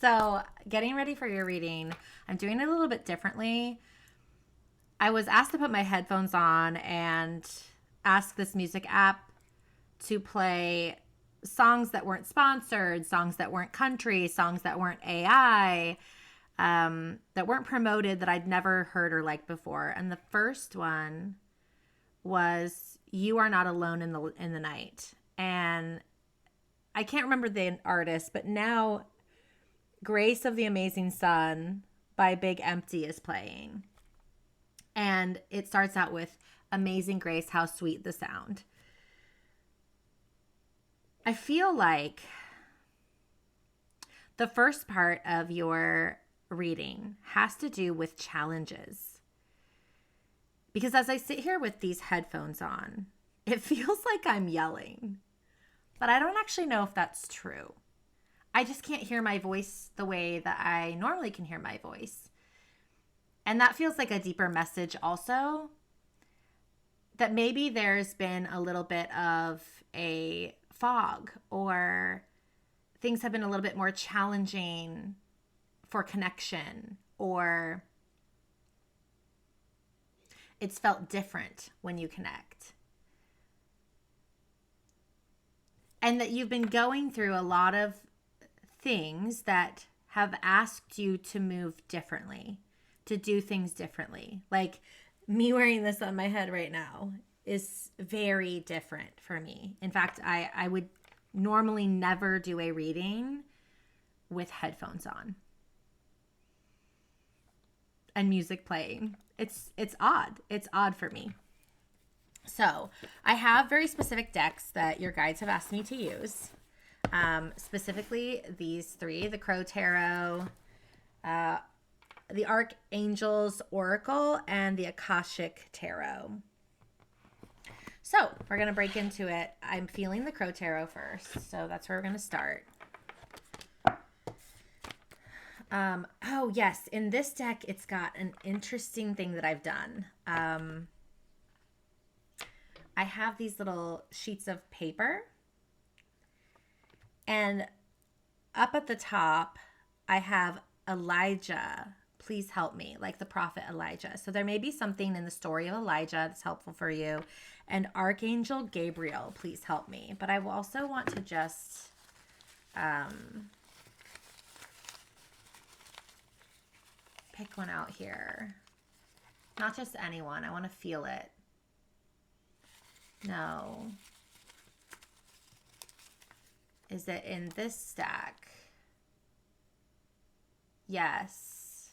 So, getting ready for your reading, I'm doing it a little bit differently. I was asked to put my headphones on and ask this music app to play songs that weren't sponsored, songs that weren't country, songs that weren't AI, that weren't promoted, that I'd never heard or liked before. And the first one was "You Are Not Alone in the Night." And I can't remember the artist, but now "Grace of the Amazing Sun" by Big Empty is playing. And it starts out with "Amazing Grace, how sweet the sound." I feel like the first part of your reading has to do with challenges. Because as I sit here with these headphones on, it feels like I'm yelling. But I don't actually know if that's true. I just can't hear my voice the way that I normally can hear my voice. And that feels like a deeper message also, that maybe there's been a little bit of a fog, or things have been a little bit more challenging for connection, or it's felt different when you connect. And that you've been going through a lot of things that have asked you to move differently, to do things differently. Like me wearing this on my head right now is very different for me. In fact, I would normally never do a reading with headphones on and music playing. It's odd. It's odd for me. So I have very specific decks that your guides have asked me to use. Specifically these three: the Crow Tarot, the Archangel's Oracle, and the Akashic Tarot. So we're going to break into it. I'm feeling the Crow Tarot first, so that's where we're going to start. Oh, yes. In this deck, it's got an interesting thing that I've done. I have these little sheets of paper, and up at the top, I have Elijah, please help me, like the prophet Elijah. So there may be something in the story of Elijah that's helpful for you. And Archangel Gabriel, please help me. But I will also want to just pick one out here. Not just anyone. I want to feel it. No. Is it in this stack? Yes.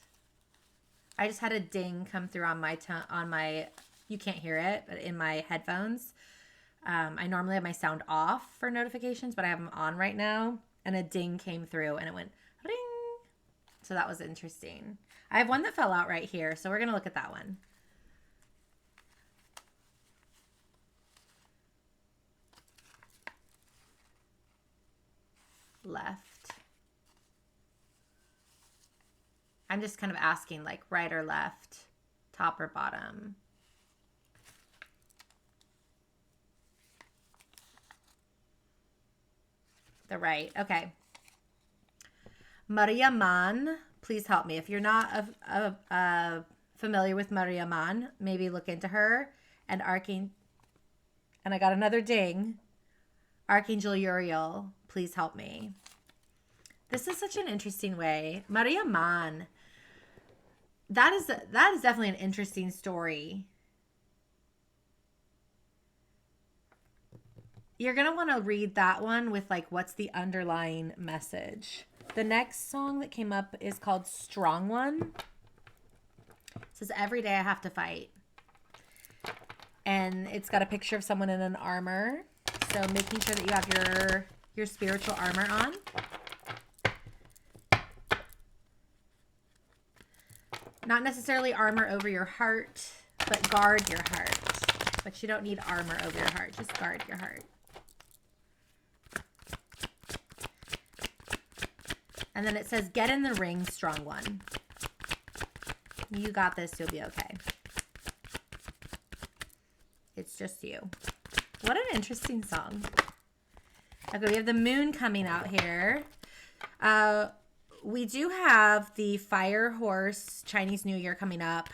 I just had a ding come through on my you can't hear it, but in my headphones. I normally have my sound off for notifications, but I have them on right now, and a ding came through and it went ring. So that was interesting. I have one that fell out right here, so we're going to look at that one. Left. I'm just kind of asking, like, right or left, top or bottom. The right. Okay. Maria Man, please help me. If you're not familiar with Maria Man, maybe look into her. And and I got another ding. Archangel Uriel, please help me. This is such an interesting way. Maria Man. That is definitely an interesting story. You're going to want to read that one with, like, what's the underlying message. The next song that came up is called Strong One. It says, every day I have to fight. And it's got a picture of someone in an armor. So making sure that you have your spiritual armor on. Not necessarily armor over your heart, but guard your heart. But you don't need armor over your heart. Just guard your heart. And then it says, get in the ring, strong one. You got this. You'll be okay. It's just you. What an interesting song. Okay, we have the moon coming out here. we do have the Fire Horse Chinese New Year coming up.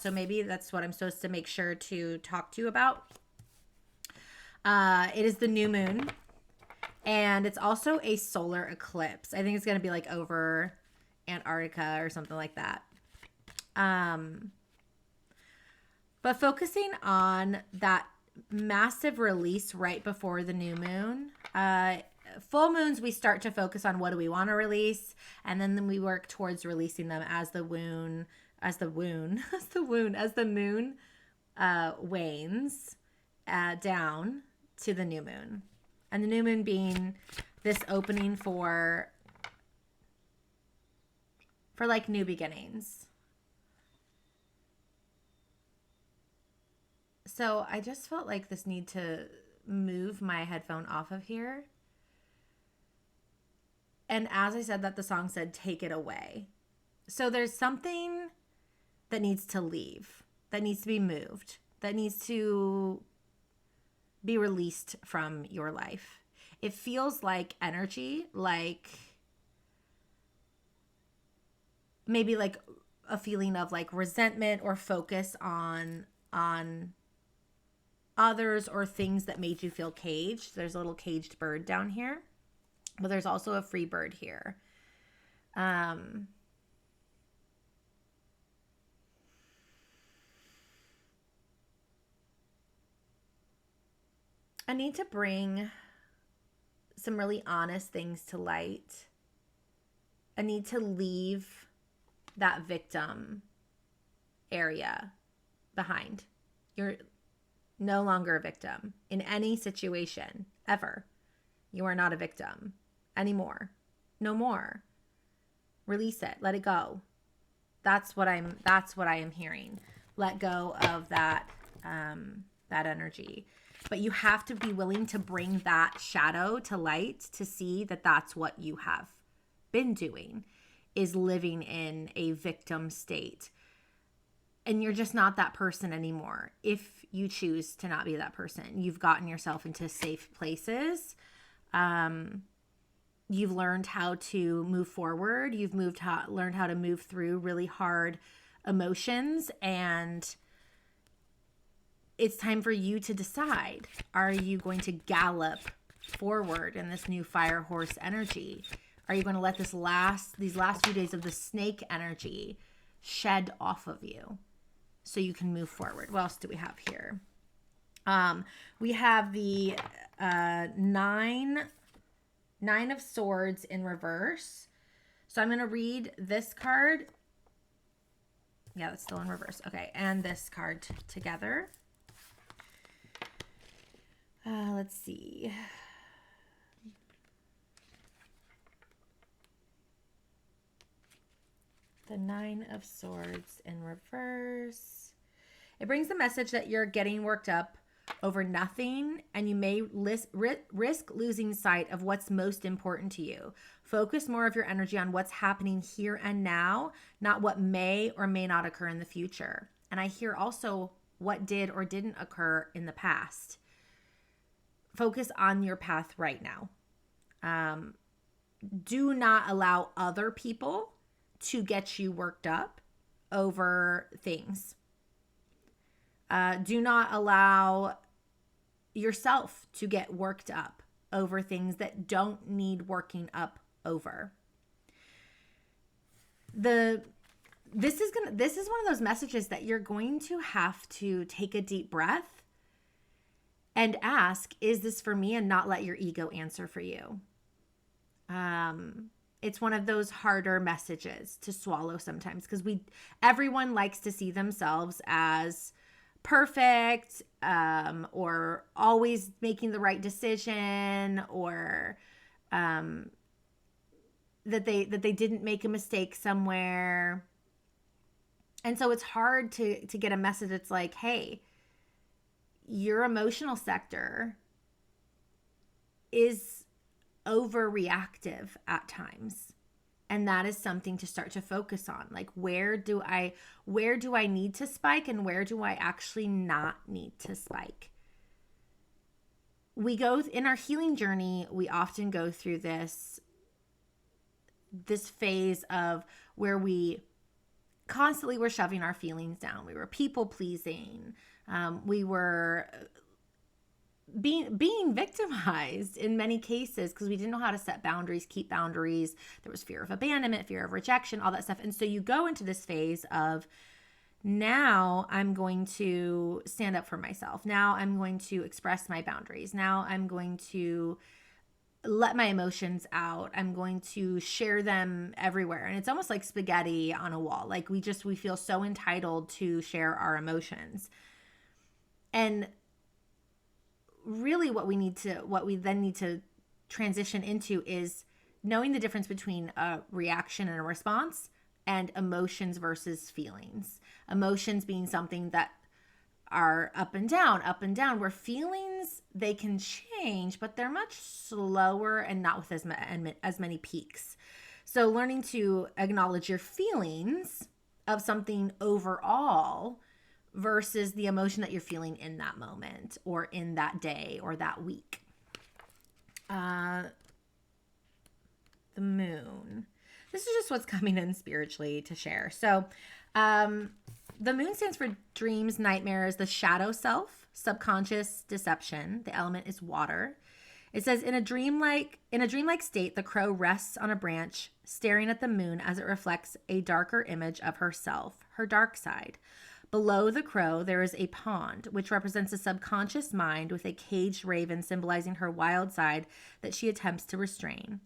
So maybe that's what I'm supposed to make sure to talk to you about. It is the new moon, and it's also a solar eclipse. I think it's going to be like over Antarctica or something like that. But focusing on that massive release right before the new moon. Full moons, we start to focus on what do we want to release, and then we work towards releasing them as the moon wanes down to the new moon, and the new moon being this opening for like new beginnings. So I just felt like this need to move my headphone off of here. And as I said that, the song said, take it away. So there's something that needs to leave, that needs to be moved, that needs to be released from your life. It feels like energy, like maybe like a feeling of like resentment or focus on others or things that made you feel caged. There's a little caged bird down here, but there's also a free bird here. I need to bring some really honest things to light. I need to leave that victim area behind. You're no longer a victim in any situation ever. You are not a victim anymore. No more. Release it. Let it go. That's what I am hearing. Let go of that energy. But you have to be willing to bring that shadow to light to see that that's what you have been doing, is living in a victim state. And you're just not that person anymore. If you choose to not be that person, you've gotten yourself into safe places. You've learned how to move forward. You've learned how to move through really hard emotions, and it's time for you to decide. Are you going to gallop forward in this new fire horse energy? Are you going to let these last few days of the snake energy shed off of you so you can move forward? What else do we have here? We have the nine of swords in reverse. So I'm going to read this card. Yeah, that's still in reverse. Okay, and this card together. Let's see. The 9 of Swords in reverse. It brings the message that you're getting worked up over nothing, and you may risk losing sight of what's most important to you. Focus more of your energy on what's happening here and now, not what may or may not occur in the future. And I hear also what did or didn't occur in the past. Focus on your path right now. Do not allow other people to get you worked up over things. Do not allow yourself to get worked up over things that don't need working up over. This is one of those messages that you're going to have to take a deep breath and ask, is this for me? And not let your ego answer for you. It's one of those harder messages to swallow sometimes, because everyone likes to see themselves as perfect, or always making the right decision, or that they didn't make a mistake somewhere. And so it's hard to get a message that's like, hey, your emotional sector is overreactive at times. And that is something to start to focus on. Like, where do I need to spike, and where do I actually not need to spike? We go in our healing journey, we often go through this this phase of where we constantly were shoving our feelings down. We were people pleasing. We were being victimized in many cases because we didn't know how to set boundaries, keep boundaries. There was fear of abandonment, fear of rejection, all that stuff. And so you go into this phase of, now I'm going to stand up for myself. Now I'm going to express my boundaries. Now I'm going to let my emotions out. I'm going to share them everywhere. And it's almost like spaghetti on a wall. Like we feel so entitled to share our emotions. And really what we then need to transition into is knowing the difference between a reaction and a response, and emotions versus feelings. Emotions being something that are up and down, where feelings, they can change, but they're much slower and not with as many peaks. So learning to acknowledge your feelings of something overall versus the emotion that you're feeling in that moment or in that day or that week. The moon. This is just what's coming in spiritually to share. So the moon stands for dreams, nightmares, the shadow self, subconscious deception. The element is water. It says, in a dreamlike state, the crow rests on a branch, staring at the moon as it reflects a darker image of herself, her dark side. Below the crow, there is a pond, which represents a subconscious mind with a caged raven symbolizing her wild side that she attempts to restrain.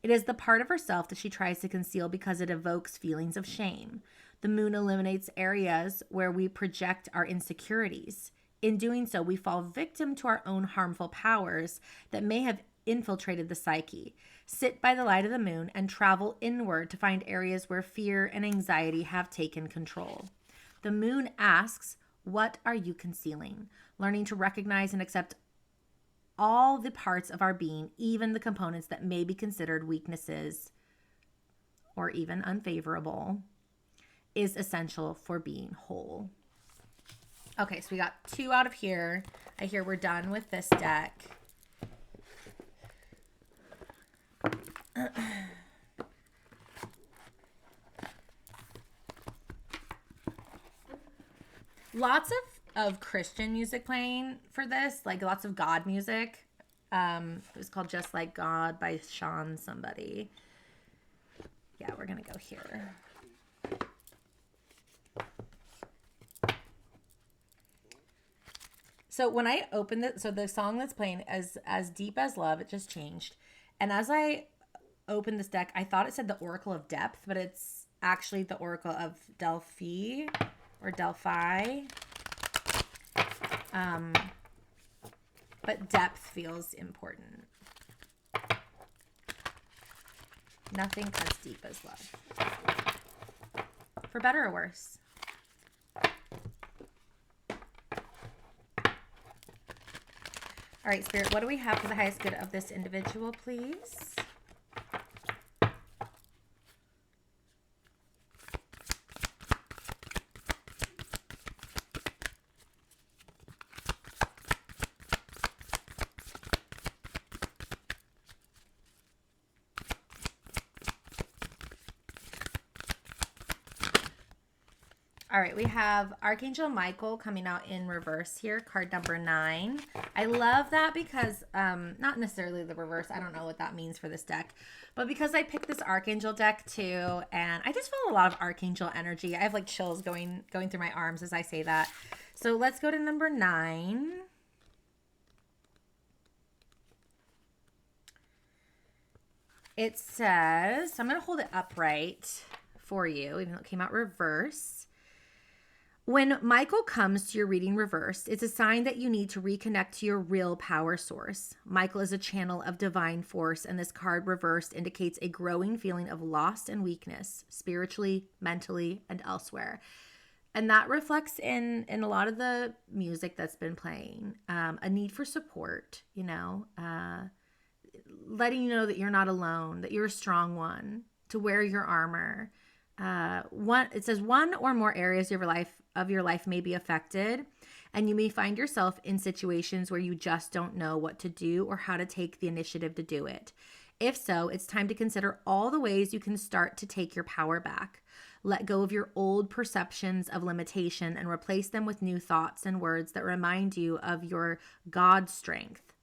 It is the part of herself that she tries to conceal because it evokes feelings of shame. The moon illuminates areas where we project our insecurities. In doing so, we fall victim to our own harmful powers that may have infiltrated the psyche. Sit by the light of the moon and travel inward to find areas where fear and anxiety have taken control. The moon asks, what are you concealing? Learning to recognize and accept all the parts of our being, even the components that may be considered weaknesses or even unfavorable, is essential for being whole. Okay, so we got 2 out of here. I hear we're done with this deck. Lots of Christian music playing for this, like lots of God music. It was called Just Like God by Sean somebody. Yeah, we're going to go here. So when I opened it, so the song that's playing is As Deep as Love. It just changed. And as I opened this deck, I thought it said the Oracle of Depth, but it's actually the Oracle of Delphi or Delphi. But depth feels important. Nothing as deep as love. For better or worse. All right, Spirit, what do we have for the highest good of this individual, please? All right, we have Archangel Michael coming out in reverse here, card number 9. I love that because, not necessarily the reverse, I don't know what that means for this deck, but because I picked this Archangel deck too, and I just feel a lot of Archangel energy. I have like chills going through my arms as I say that. So let's go to number 9. It says, so I'm going to hold it upright for you, even though it came out reverse. When Michael comes to your reading reversed, it's a sign that you need to reconnect to your real power source. Michael is a channel of divine force, and this card reversed indicates a growing feeling of loss and weakness, spiritually, mentally, and elsewhere. And that reflects in a lot of the music that's been playing. A need for support, letting you know that you're not alone, that you're a strong one, to wear your armor. It says one or more areas of your life may be affected, and you may find yourself in situations where you just don't know what to do or how to take the initiative to do it. If so, it's time to consider all the ways you can start to take your power back. Let go of your old perceptions of limitation and replace them with new thoughts and words that remind you of your God strength.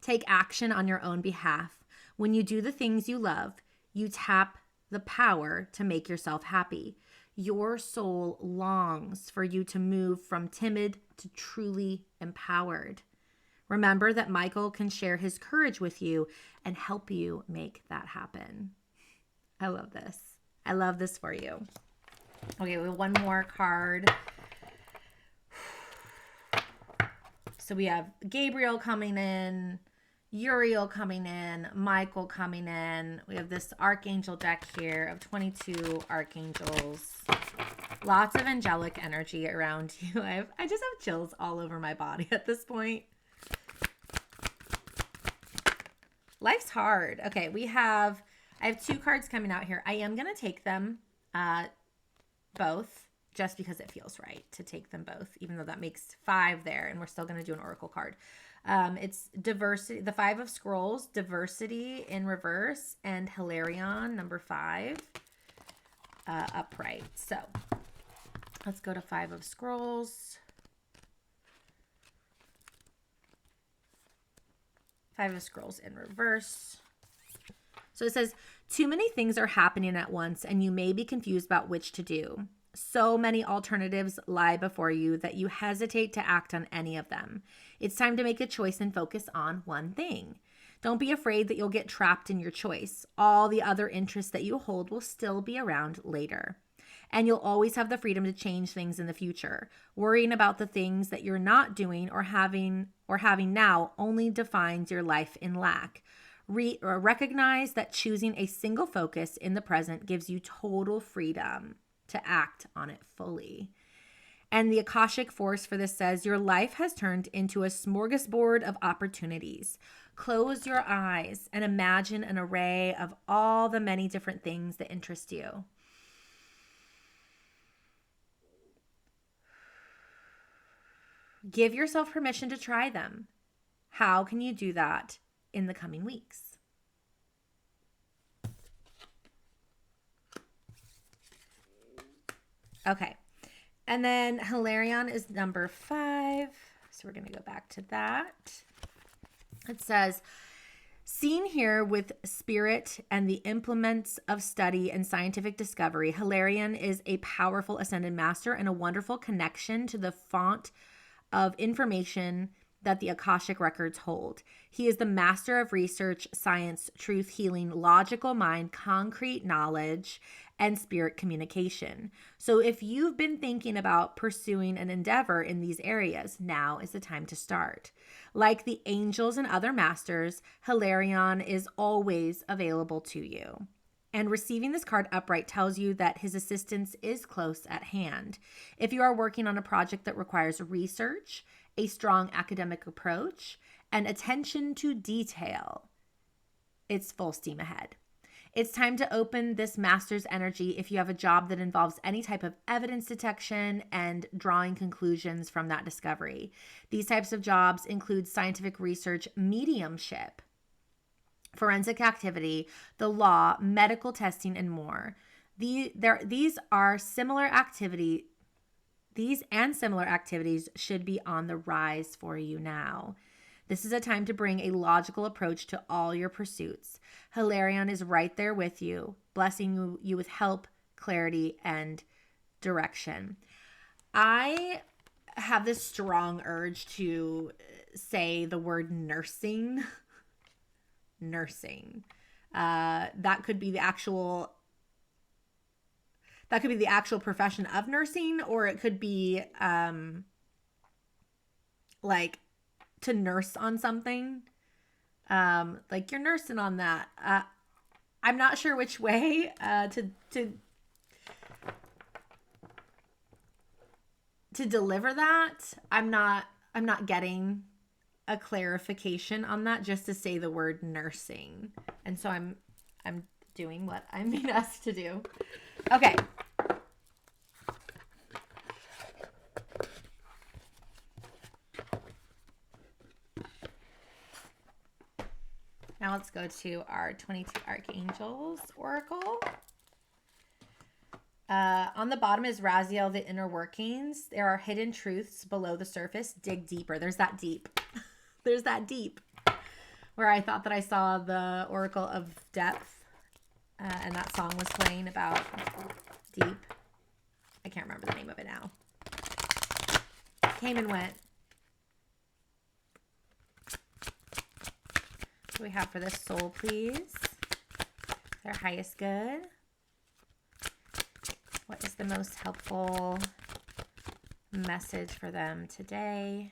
Take action on your own behalf. When you do the things you love, you tap the power to make yourself happy. Your soul longs for you to move from timid to truly empowered. Remember that Michael can share his courage with you and help you make that happen. I love this. I love this for you. Okay, we have one more card. So we have Gabriel coming in, Uriel coming in, Michael coming in. We have this archangel deck here of 22 archangels. Lots of angelic energy around you. I just have chills all over my body at this point. Life's hard. Okay, I have 2 cards coming out here. I am going to take them both just because it feels right to take them both, even though that makes 5 there, and we're still going to do an oracle card. It's diversity, the 5 of Scrolls, diversity in reverse, and Hilarion, number 5, upright. So let's go to 5 of Scrolls. 5 of Scrolls in reverse. So it says, too many things are happening at once and you may be confused about which to do. So many alternatives lie before you that you hesitate to act on any of them. It's time to make a choice and focus on one thing. Don't be afraid that you'll get trapped in your choice. All the other interests that you hold will still be around later. And you'll always have the freedom to change things in the future. Worrying about the things that you're not doing or having now only defines your life in lack. Recognize that choosing a single focus in the present gives you total freedom to act on it fully. And the Akashic force for this says, your life has turned into a smorgasbord of opportunities. Close your eyes and imagine an array of all the many different things that interest you. Give yourself permission to try them. How can you do that in the coming weeks? Okay. And then Hilarion is number 5. So we're going to go back to that. It says, seen here with spirit and the implements of study and scientific discovery, Hilarion is a powerful ascended master and a wonderful connection to the font of information that the Akashic records hold. He is the master of research, science, truth, healing, logical mind, concrete knowledge, and spirit communication. So if you've been thinking about pursuing an endeavor in these areas, now is the time to start. Like the angels and other masters, Hilarion is always available to you. And receiving this card upright tells you that his assistance is close at hand. If you are working on a project that requires research, a strong academic approach, and attention to detail, it's full steam ahead. It's time to open this master's energy if you have a job that involves any type of evidence detection and drawing conclusions from that discovery. These types of jobs include scientific research, mediumship, forensic activity, the law, medical testing, and more. These and similar activities should be on the rise for you now. This is a time to bring a logical approach to all your pursuits. Hilarion is right there with you, blessing you with help, clarity, and direction. I have this strong urge to say the word nursing. Nursing. That could be the actual profession of nursing, or it could be like to nurse on something. Like you're nursing on that. I'm not sure which way to deliver that. I'm not getting a clarification on that, just to say the word nursing. And so I'm doing what I'm being asked to do. Okay. Now let's let's go to our 22 Archangels Oracle. On the bottom is Raziel, the inner workings. There are hidden truths below the surface. Dig deeper. There's that deep. There's that deep. Where I thought that I saw the Oracle of Depth. And that song was playing about deep. I can't remember the name of it now. Came and went. What do we have for this soul, please? Their highest good. What is the most helpful message for them today?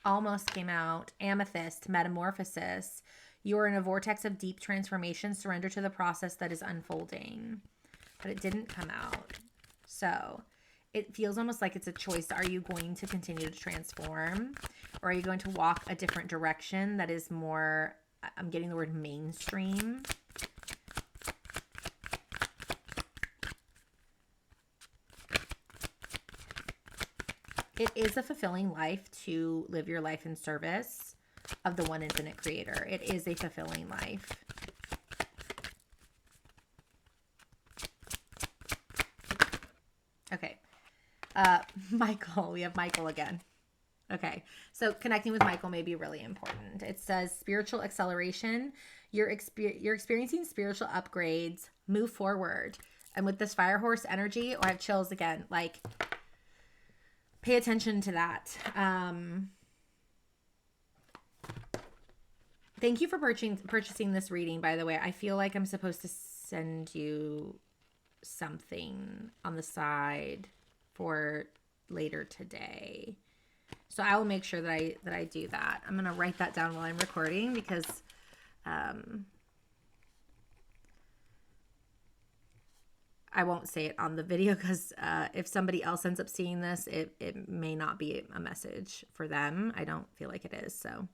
Almost came out. Amethyst, metamorphosis. You are in a vortex of deep transformation. Surrender to the process that is unfolding. But it didn't come out. So it feels almost like it's a choice. Are you going to continue to transform? Or are you going to walk a different direction that is more, I'm getting the word mainstream. It is a fulfilling life to live your life in service of the one infinite creator. It is a fulfilling life. Okay. Michael, we have Michael again. Okay. So connecting with Michael may be really important. It says spiritual acceleration. You're experiencing spiritual upgrades. Move forward. And with this fire horse energy, I have chills again. Like, pay attention to that. Thank you for purchasing this reading, by the way. I feel like I'm supposed to send you something on the side for later today. So I will make sure that I do that. I'm going to write that down while I'm recording because I won't say it on the video because if somebody else ends up seeing this, it may not be a message for them. I don't feel like it is. So,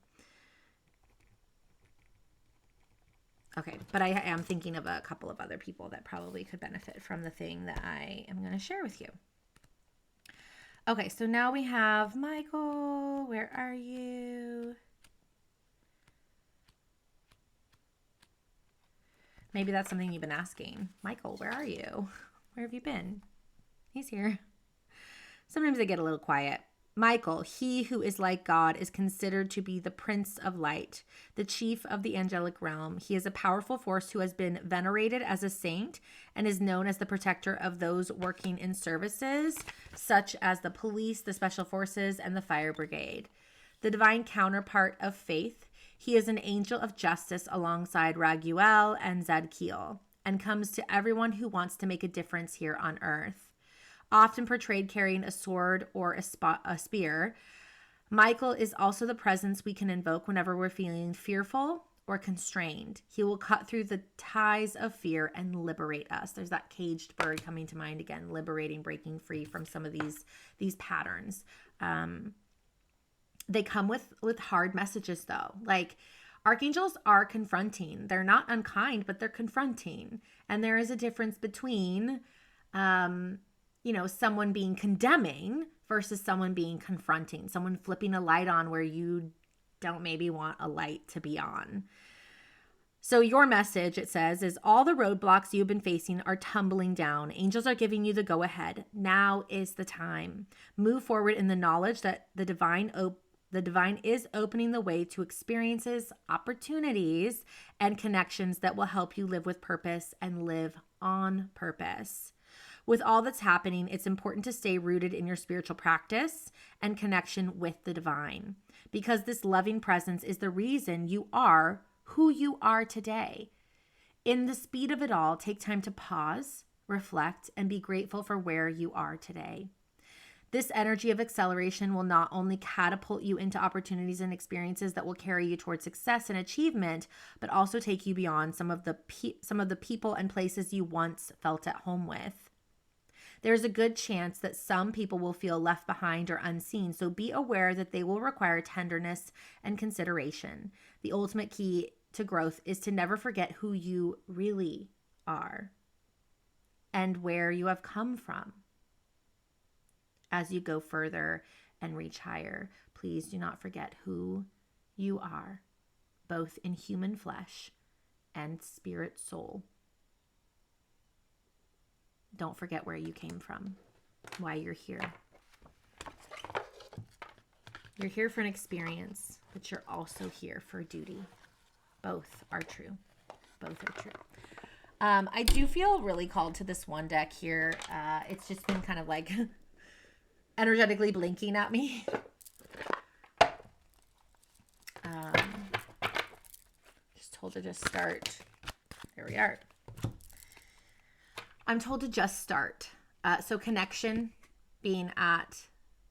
okay. But I am thinking of a couple of other people that probably could benefit from the thing that I am going to share with you. Okay. So now we have Michael. Where are you? Maybe that's something you've been asking. Michael, where are you? Where have you been? He's here. Sometimes I get a little quiet. Michael, he who is like God, is considered to be the Prince of Light, the chief of the angelic realm. He is a powerful force who has been venerated as a saint and is known as the protector of those working in services, such as the police, the special forces, and the fire brigade. The divine counterpart of faith, he is an angel of justice alongside Raguel and Zadkiel, and comes to everyone who wants to make a difference here on earth. Often portrayed carrying a sword or a spear, Michael is also the presence we can invoke whenever we're feeling fearful or constrained. He will cut through the ties of fear and liberate us. There's that caged bird coming to mind again, liberating, breaking free from some of these patterns. They come with hard messages though. Like, archangels are confronting. They're not unkind, but they're confronting. And there is a difference between, someone being condemning versus someone being confronting, someone flipping a light on where you don't maybe want a light to be on. So your message, it says, is all the roadblocks you've been facing are tumbling down. Angels are giving you the go ahead. Now is the time. Move forward in the knowledge that the divine is opening the way to experiences, opportunities, and connections that will help you live with purpose and live on purpose. With all that's happening, it's important to stay rooted in your spiritual practice and connection with the divine, because this loving presence is the reason you are who you are today. In the speed of it all, take time to pause, reflect, and be grateful for where you are today. This energy of acceleration will not only catapult you into opportunities and experiences that will carry you towards success and achievement, but also take you beyond some of the people and places you once felt at home with. There's a good chance that some people will feel left behind or unseen, so be aware that they will require tenderness and consideration. The ultimate key to growth is to never forget who you really are and where you have come from. As you go further and reach higher, please do not forget who you are both in human flesh and spirit soul. Don't forget where you came from, why you're here. You're here for an experience, but you're also here for duty. Both are true. Both are true. I do feel really called to this one deck here. It's just been kind of like energetically blinking at me. Just told to just start. There we are. I'm told to just start. So connection being at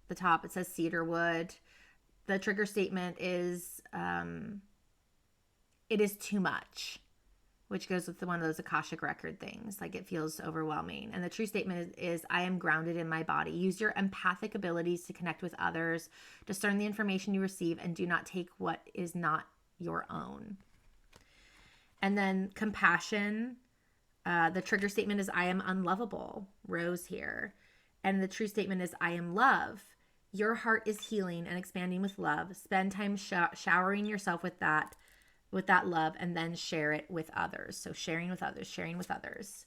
the top, it says cedarwood. The trigger statement is, it is too much, which goes with one of those Akashic record things. Like it feels overwhelming. And the true statement is I am grounded in my body. Use your empathic abilities to connect with others, discern the information you receive, and do not take what is not your own. And then compassion. The trigger statement is I am unlovable. Rose here. And the true statement is I am love. Your heart is healing and expanding with love. Spend time showering yourself with that love, and then share it with others. So sharing with others.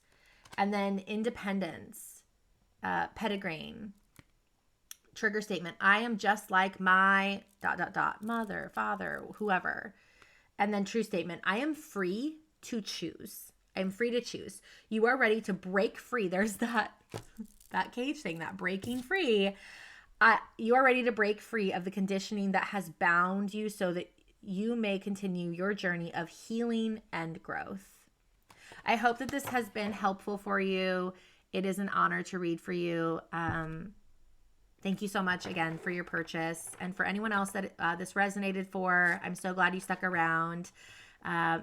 And then independence, Pettigrain, trigger statement. I am just like my ... mother, father, whoever. And then true statement. I am free to choose. I'm free to choose. You are ready to break free. There's that cage thing, that breaking free. You are ready to break free of the conditioning that has bound you so that you may continue your journey of healing and growth. I hope that this has been helpful for you. It is an honor to read for you. Thank you so much again for your purchase. And for anyone else that this resonated for, I'm so glad you stuck around.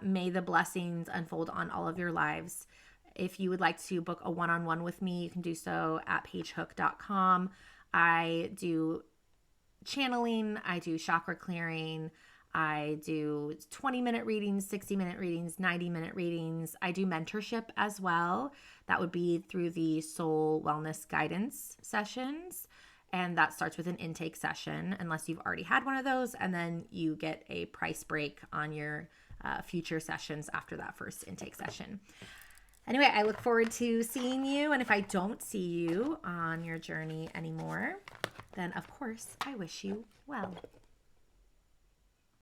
May the blessings unfold on all of your lives. If you would like to book a one-on-one with me, you can do so at pagehook.com. I do channeling, I do chakra clearing, I do 20-minute readings, 60-minute readings, 90-minute readings. I do mentorship as well. That would be through the Soul Wellness Guidance sessions. And that starts with an intake session, unless you've already had one of those. And then you get a price break on your future sessions after that first intake session. Anyway, I look forward to seeing you. And if I don't see you on your journey anymore, then of course I wish you well.